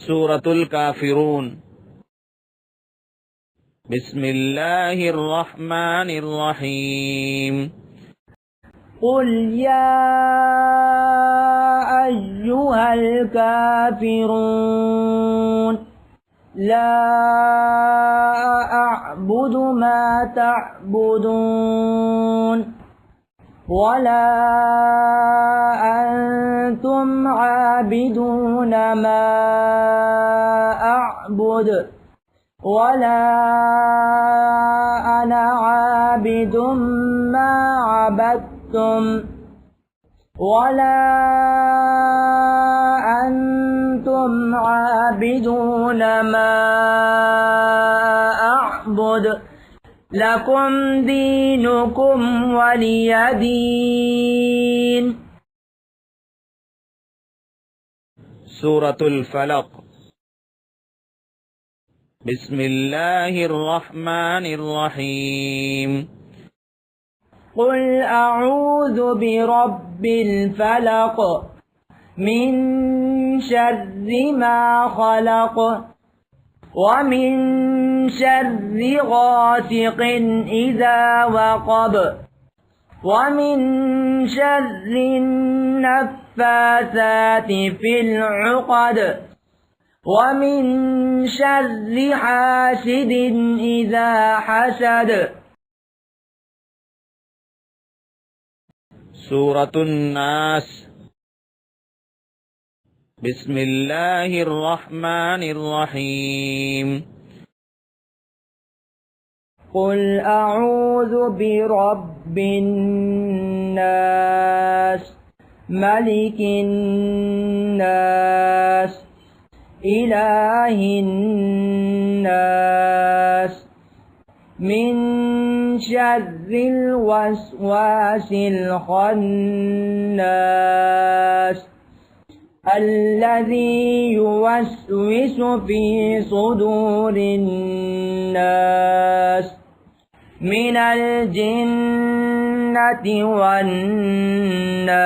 سورة الكافرون. بسم الله الرحمن الرحيم. قل يا أيها الكافرون لا أعبد ما تعبدون ولا أنتم عابدون ما أعبد ولا أنا عابد ما عبدتم ولا أنتم عابدون ما أعبد لكم دينكم ولي دين. سورة الفلق. بسم الله الرحمن الرحيم. قل أعوذ برب الفلق من شر ما خلق ومن شر غاسق إذا وقب ومن شر النفاثات في العقد ومن شر حاسد إذا حسد. سورة الناس. بسم الله الرحمن الرحيم. قل أعوذ برب الناس ملك الناس إله الناس من شر الوسواس الخناس الذي يوسوس في صدور الناس من الجنة والناس.